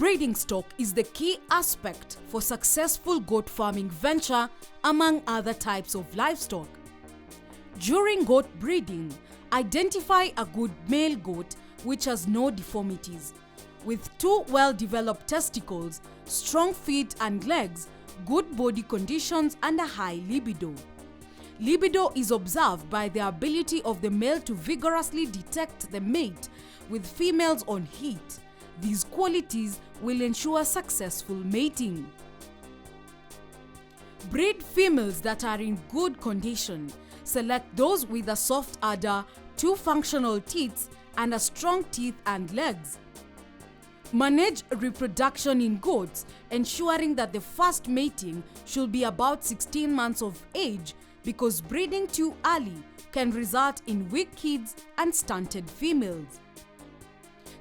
breeding stock is the key aspect for successful goat farming venture among other types of livestock. During goat breeding, identify a good male goat which has no deformities, with 2 well-developed testicles, strong feet and legs, good body conditions and a high libido. Libido is observed by the ability of the male to vigorously detect the mate with females on heat. These qualities will ensure successful mating. Breed females that are in good condition. Select those with a soft udder, 2 functional teats, and a strong teeth and legs. Manage reproduction in goats, ensuring that the first mating should be about 16 months of age, because breeding too early can result in weak kids and stunted females.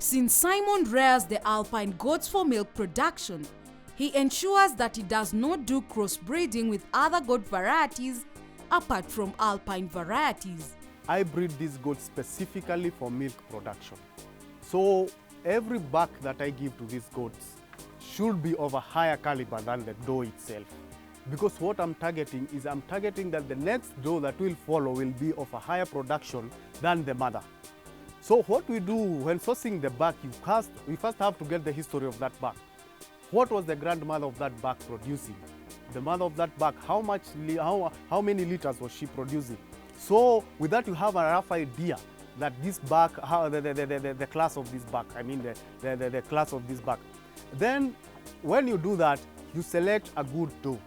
Since Simon rears the alpine goats for milk production, he ensures that he does not do crossbreeding with other goat varieties apart from alpine varieties. I breed these goats specifically for milk production. So every buck that I give to these goats should be of a higher caliber than the doe itself. Because what I'm targeting is that the next doe that will follow will be of a higher production than the mother. So what we do when sourcing the buck, we first have to get the history of that buck. What was the grandmother of that buck producing? The mother of that buck, how many liters was she producing? So with that you have a rough idea that this buck, the class of this buck, the class of this buck. Then when you do that, you select a good doe.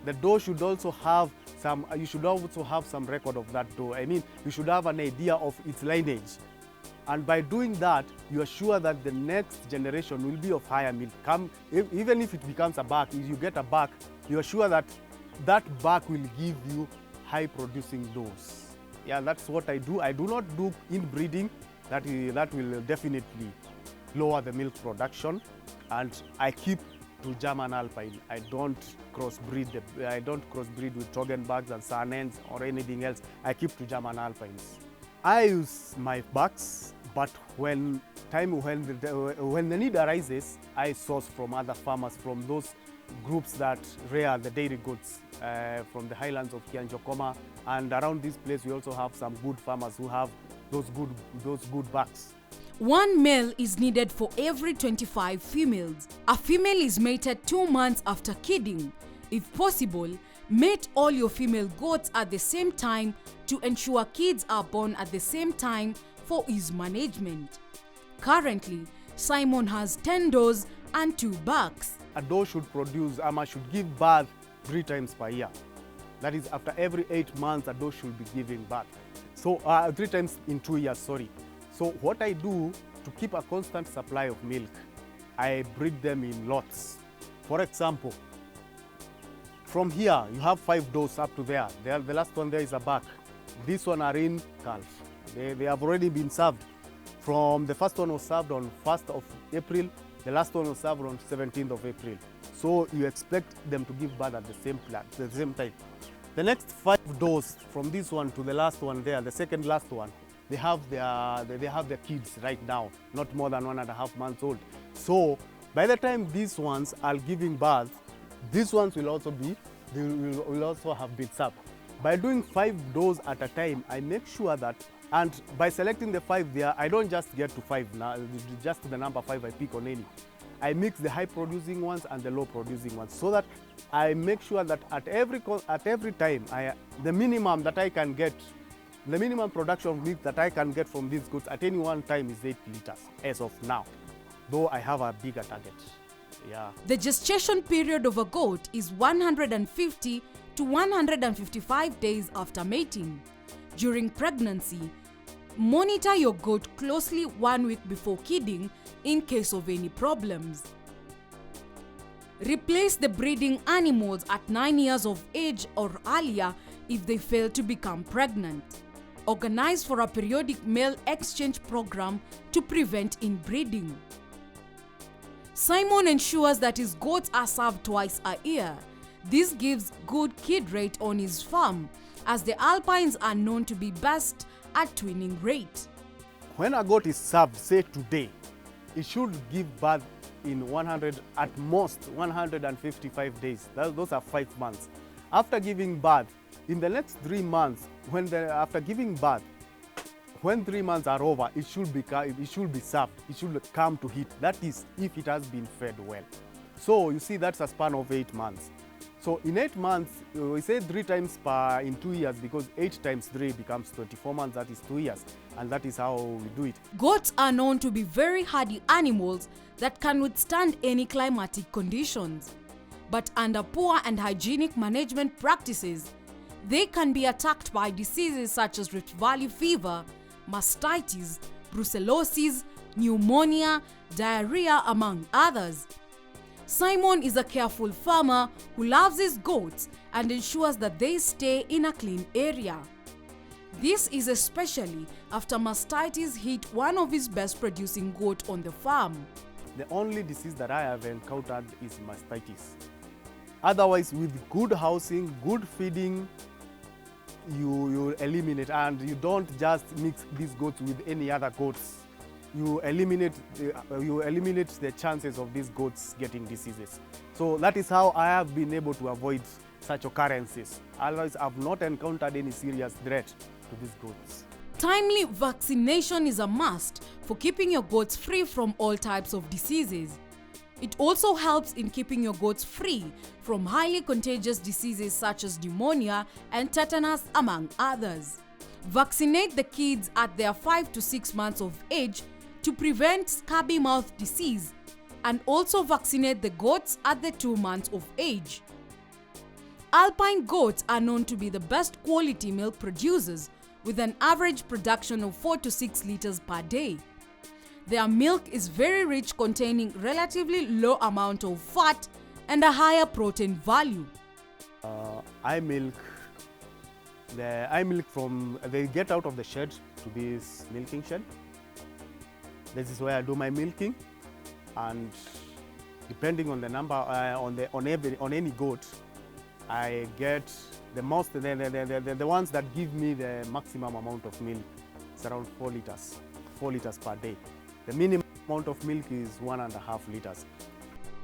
The doe should also have some, record of that doe. You should have an idea of its lineage. And by doing that, you are sure that the next generation will be of higher milk. Even if it becomes a buck, if you get a buck, you are sure that that buck will give you high producing does. Yeah, that's what I do. I do not do inbreeding. That will definitely lower the milk production. And I keep to German Alpine. I don't crossbreed with Toggenburgs and Sarnens or anything else. I keep to German Alpines. I use my bucks, but when the need arises, I source from other farmers, from those groups that rear the dairy goods from the highlands of Kianjokoma, and around this place we also have some good farmers who have those good bucks. 1 male is needed for every 25 females. A female is mated 2 months after kidding. If possible, mate all your female goats at the same time to ensure kids are born at the same time for ease management. Currently, Simon has 10 does and 2 bucks. A doe should should give birth 3 times per year. That is, after every 8 months, a doe should be giving birth. So 3 times in 2 years, sorry. So what I do to keep a constant supply of milk, I breed them in lots. For example, from here, you have 5 does up to there. The last one there is a buck. This one are in calf. They have already been served. The first one was served on 1st of April. The last one was served on 17th of April. So you expect them to give birth at the same time. The next 5 does, from this one to the last one there, the second last one, they have their kids right now, not more than 1.5 months old. So by the time these ones are giving birth, these ones will also have been served. By doing 5 does at a time, I make sure that, and by selecting the 5 there, I don't just get to 5 now, just the number 5 I pick on any. I mix the high producing ones and the low producing ones, so that I make sure that at every time, the minimum that I can get, the minimum production of milk that I can get from these goats at any one time is 8 liters as of now, though I have a bigger target. Yeah. The gestation period of a goat is 150 to 155 days after mating. During pregnancy, monitor your goat closely 1 week before kidding in case of any problems. Replace the breeding animals at 9 years of age or earlier if they fail to become pregnant. Organize for a periodic male exchange program to prevent inbreeding. Simon ensures that his goats are served twice a year. This gives good kid rate on his farm, as the Alpines are known to be best at twinning rate. When a goat is served, say today, it should give birth in 100, at most 155 days. Those are 5 months. After giving birth, in the next 3 months, after giving birth, when 3 months are over, it should be served. It should come to heat. That is, if it has been fed well. So you see, that's a span of 8 months. So in 8 months, we say 3 times in 2 years, because 8 times 3 becomes 24 months. That is 2 years, and that is how we do it. Goats are known to be very hardy animals that can withstand any climatic conditions. But under poor and hygienic management practices, they can be attacked by diseases such as Rift Valley fever, mastitis, brucellosis, pneumonia, diarrhea, among others. Simon is a careful farmer who loves his goats and ensures that they stay in a clean area. This is especially after mastitis hit one of his best producing goats on the farm. The only disease that I have encountered is mastitis. Otherwise, with good housing, good feeding, you eliminate, and you don't just mix these goats with any other goats. You eliminate the chances of these goats getting diseases. So that is how I have been able to avoid such occurrences. Otherwise, I've not encountered any serious threat to these goats. Timely vaccination is a must for keeping your goats free from all types of diseases. It also helps in keeping your goats free from highly contagious diseases such as pneumonia and tetanus, among others. Vaccinate the kids at their 5 to 6 months of age to prevent scabby mouth disease, and also vaccinate the goats at the 2 months of age. Alpine goats are known to be the best quality milk producers, with an average production of 4 to 6 liters per day. Their milk is very rich, containing relatively low amount of fat and a higher protein value. I milk from, they get out of the shed to this milking shed. This is where I do my milking, and depending on the number, on any goat, I get the most, the ones that give me the maximum amount of milk. It's around 4 liters per day. The minimum amount of milk is 1.5 liters.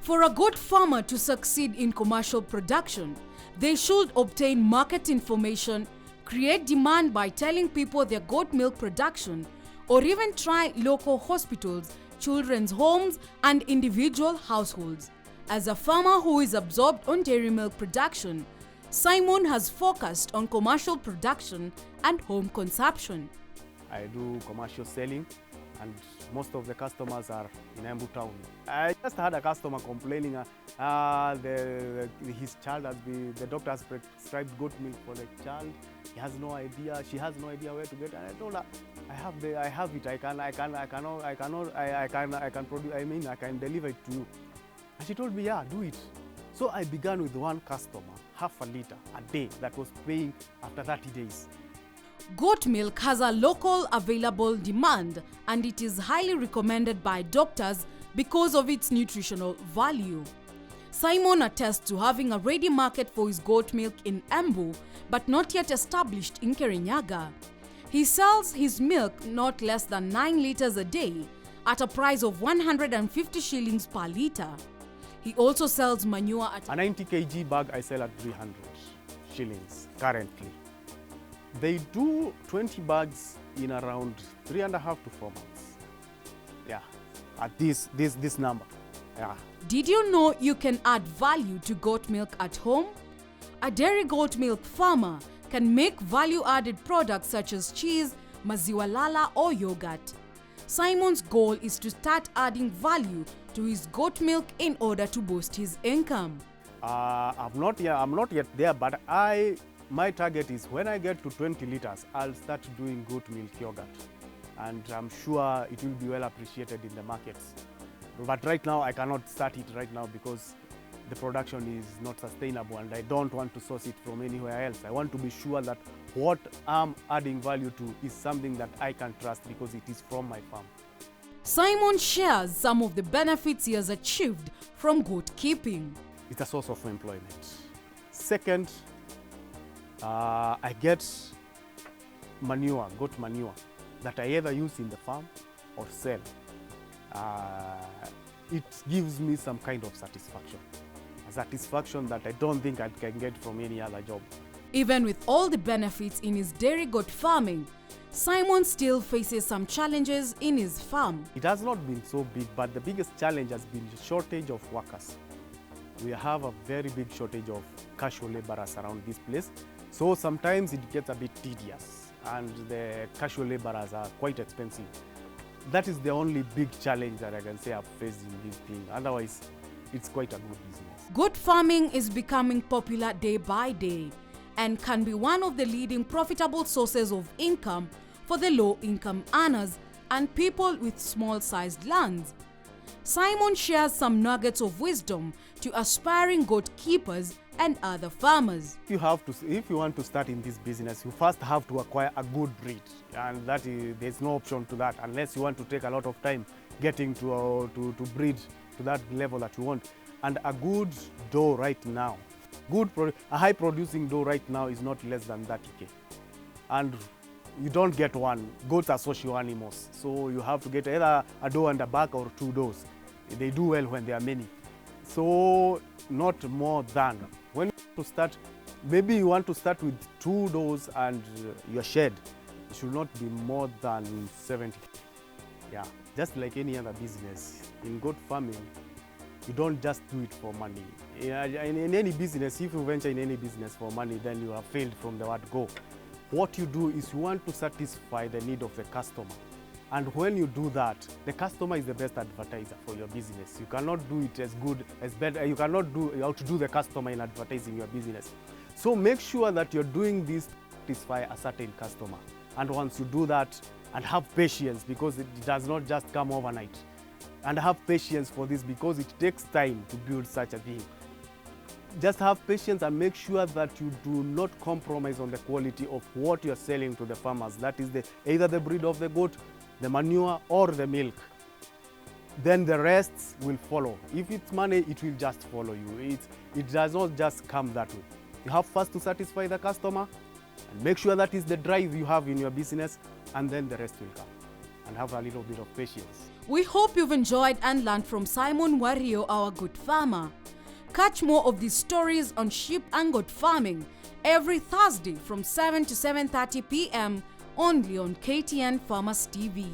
For a goat farmer to succeed in commercial production, they should obtain market information, create demand by telling people their goat milk production, or even try local hospitals, children's homes, and individual households. As a farmer who is absorbed on dairy milk production, Simon has focused on commercial production and home consumption. I do commercial selling, and most of the customers are in Embu town. I just had a customer complaining his child has been, the doctor has prescribed goat milk for the child. He has no idea, she has no idea where to get it. And I told her, I have it, I can deliver it to you. And she told me, yeah, do it. So I began with one customer, half a liter a day, that was paying after 30 days. Goat milk has a local available demand, and it is highly recommended by doctors because of its nutritional value. Simon attests to having a ready market for his goat milk in Embu, but not yet established in Kirinyaga. He sells his milk not less than 9 liters a day at a price of 150 shillings per liter. He also sells manure at a 90 kg bag I sell at 300 shillings currently. They do 20 bags in around 3.5 to 4 months. Yeah, at this number. Yeah. Did you know you can add value to goat milk at home? A dairy goat milk farmer can make value-added products such as cheese, maziwa lala, or yogurt. Simon's goal is to start adding value to his goat milk in order to boost his income. I'm not yet there, but my target is when I get to 20 liters, I'll start doing goat milk yogurt. And I'm sure it will be well appreciated in the markets. But right now, I cannot start it right now because the production is not sustainable, and I don't want to source it from anywhere else. I want to be sure that what I'm adding value to is something that I can trust because it is from my farm. Simon shares some of the benefits he has achieved from goat keeping. It's a source of employment. Second, I get manure, goat manure, that I either use in the farm or sell. it gives me some kind of satisfaction. A satisfaction that I don't think I can get from any other job. Even with all the benefits in his dairy goat farming, Simon still faces some challenges in his farm. It has not been so big, but the biggest challenge has been the shortage of workers. We have a very big shortage of casual laborers around this place. So sometimes it gets a bit tedious and the casual laborers are quite expensive. That is the only big challenge that I can say I've faced in this thing. Otherwise, it's quite a good business. Goat farming is becoming popular day by day and can be one of the leading profitable sources of income for the low-income earners and people with small-sized lands. Simon shares some nuggets of wisdom to aspiring goat keepers and other farmers. If you want to start in this business, you first have to acquire a good breed, and there's no option to that unless you want to take a lot of time getting to breed to that level that you want. And a good doe right now, a high producing doe right now is not less than 30K. And you don't get one. Goats are social animals, so you have to get either a doe and a buck or 2 does. They do well when there are many. So not more than. When you want to start, maybe you want to start with 2 does and your shed. It should not be more than 70. Yeah, just like any other business. In goat farming, you don't just do it for money. In any business, if you venture in any business for money, then you have failed from the word go. What you do is you want to satisfy the need of the customer. And when you do that, the customer is the best advertiser for your business. You cannot do it as good, as better. You cannot outdo the customer in advertising your business. So make sure that you're doing this to satisfy a certain customer. And once you do that, and have patience, because it does not just come overnight. And have patience for this because it takes time to build such a thing. Just have patience and make sure that you do not compromise on the quality of what you're selling to the farmers. That is either the breed of the goat, the manure, or the milk. Then the rest will follow. If it's money, it will just follow you. It does not just come that way. You have first to satisfy the customer and make sure that is the drive you have in your business, and then the rest will come. And have a little bit of patience. We hope you've enjoyed and learned from Simon Wario, our goat farmer. Catch more of these stories on sheep and goat farming every Thursday from 7 to 7:30 p.m. only on KTN Farmers TV.